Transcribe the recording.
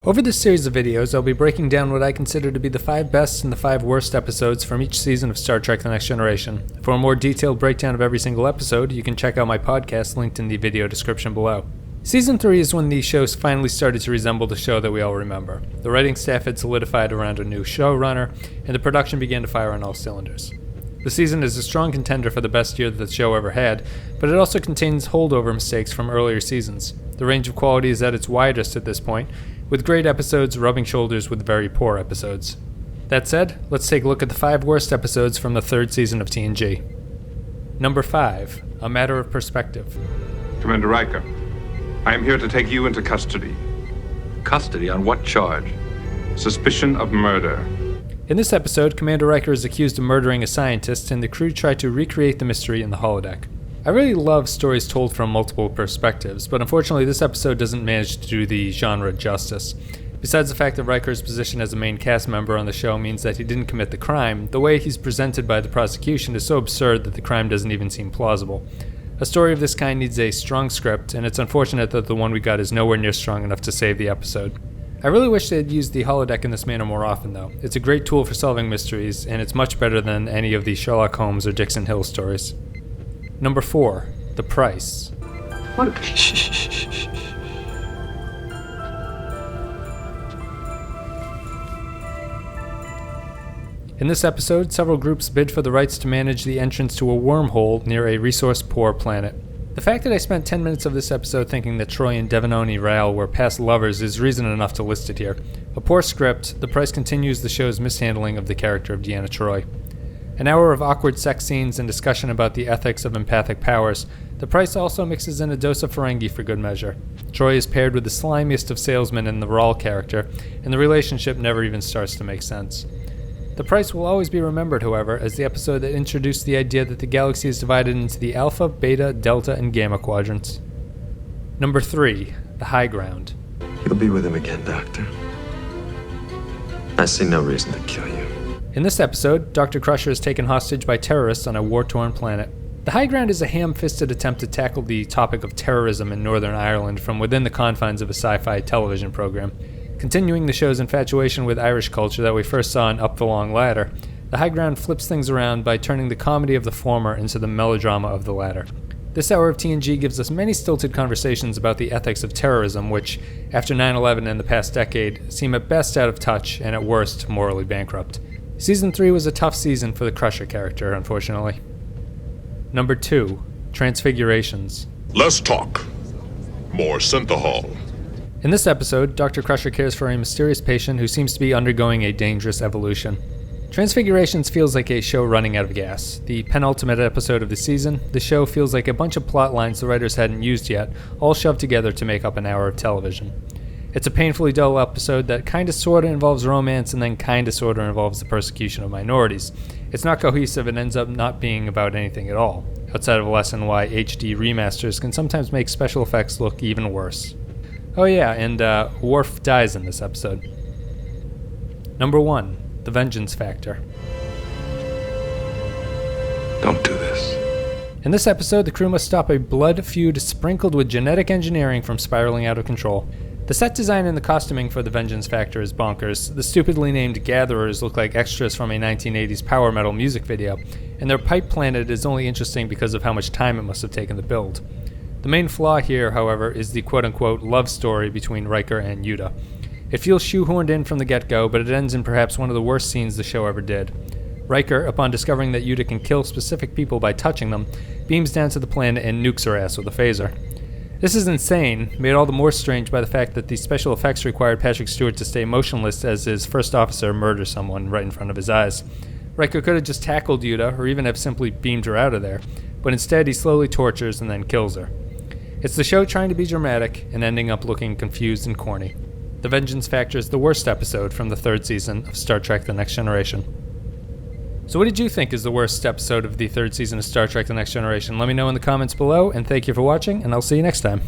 Over this series of videos, I'll be breaking down what I consider to be the 5 best and the 5 worst episodes from each season of Star Trek The Next Generation. For a more detailed breakdown of every single episode, you can check out my podcast linked in the video description below. Season 3 is when the show finally started to resemble the show that we all remember. The writing staff had solidified around a new showrunner, and the production began to fire on all cylinders. The season is a strong contender for the best year that the show ever had, but it also contains holdover mistakes from earlier seasons. The range of quality is at its widest at this point, with great episodes rubbing shoulders with very poor episodes. That said, let's take a look at the 5 worst episodes from the 3rd season of TNG. Number 5, A Matter of Perspective. Commander Riker, I am here to take you into custody. Custody on what charge? Suspicion of murder. In this episode, Commander Riker is accused of murdering a scientist, and the crew try to recreate the mystery in the holodeck. I really love stories told from multiple perspectives, but unfortunately this episode doesn't manage to do the genre justice. Besides the fact that Riker's position as a main cast member on the show means that he didn't commit the crime, the way he's presented by the prosecution is so absurd that the crime doesn't even seem plausible. A story of this kind needs a strong script, and it's unfortunate that the one we got is nowhere near strong enough to save the episode. I really wish they'd used the holodeck in this manner more often, though. It's a great tool for solving mysteries, and it's much better than any of the Sherlock Holmes or Dixon Hill stories. Number 4, The Price. What? In this episode, several groups bid for the rights to manage the entrance to a wormhole near a resource-poor planet. The fact that I spent 10 minutes of this episode thinking that Troy and Devanoni Rao were past lovers is reason enough to list it here. A poor script, The Price continues the show's mishandling of the character of Deanna Troi. An hour of awkward sex scenes and discussion about the ethics of empathic powers, The Price also mixes in a dose of Ferengi for good measure. Troy is paired with the slimiest of salesmen in the Rawl character, and the relationship never even starts to make sense. The Price will always be remembered, however, as the episode that introduced the idea that the galaxy is divided into the Alpha, Beta, Delta, and Gamma quadrants. Number 3, The High Ground. You'll be with him again, Doctor. I see no reason to kill you. In this episode, Dr. Crusher is taken hostage by terrorists on a war-torn planet. The High Ground is a ham-fisted attempt to tackle the topic of terrorism in Northern Ireland from within the confines of a sci-fi television program. Continuing the show's infatuation with Irish culture that we first saw in Up the Long Ladder, The High Ground flips things around by turning the comedy of the former into the melodrama of the latter. This hour of TNG gives us many stilted conversations about the ethics of terrorism, which, after 9/11 and the past decade, seem at best out of touch and at worst morally bankrupt. Season 3 was a tough season for the Crusher character, unfortunately. Number 2, Transfigurations. Less talk, more synthahol. In this episode, Dr. Crusher cares for a mysterious patient who seems to be undergoing a dangerous evolution. Transfigurations feels like a show running out of gas. The penultimate episode of the season, the show feels like a bunch of plot lines the writers hadn't used yet, all shoved together to make up an hour of television. It's a painfully dull episode that kinda sorta involves romance and then kinda sorta involves the persecution of minorities. It's not cohesive and ends up not being about anything at all, outside of a lesson why HD remasters can sometimes make special effects look even worse. Oh yeah, and Worf dies in this episode. Number 1, The Vengeance Factor. Don't do this. In this episode, the crew must stop a blood feud sprinkled with genetic engineering from spiraling out of control. The set design and the costuming for the Vengeance Factor is bonkers. The stupidly named Gatherers look like extras from a 1980s power metal music video, and their pipe planet is only interesting because of how much time it must have taken to build. The main flaw here, however, is the quote-unquote love story between Riker and Yuta. It feels shoehorned in from the get-go, but it ends in perhaps one of the worst scenes the show ever did. Riker, upon discovering that Yuta can kill specific people by touching them, beams down to the planet and nukes her ass with a phaser. This is insane, made all the more strange by the fact that the special effects required Patrick Stewart to stay motionless as his first officer murders someone right in front of his eyes. Riker could have just tackled Yuta, or even have simply beamed her out of there, but instead he slowly tortures and then kills her. It's the show trying to be dramatic and ending up looking confused and corny. The Vengeance Factor is the worst episode from the 3rd season of Star Trek The Next Generation. So what did you think is the worst episode of the 3rd season of Star Trek The Next Generation? Let me know in the comments below, and thank you for watching, and I'll see you next time.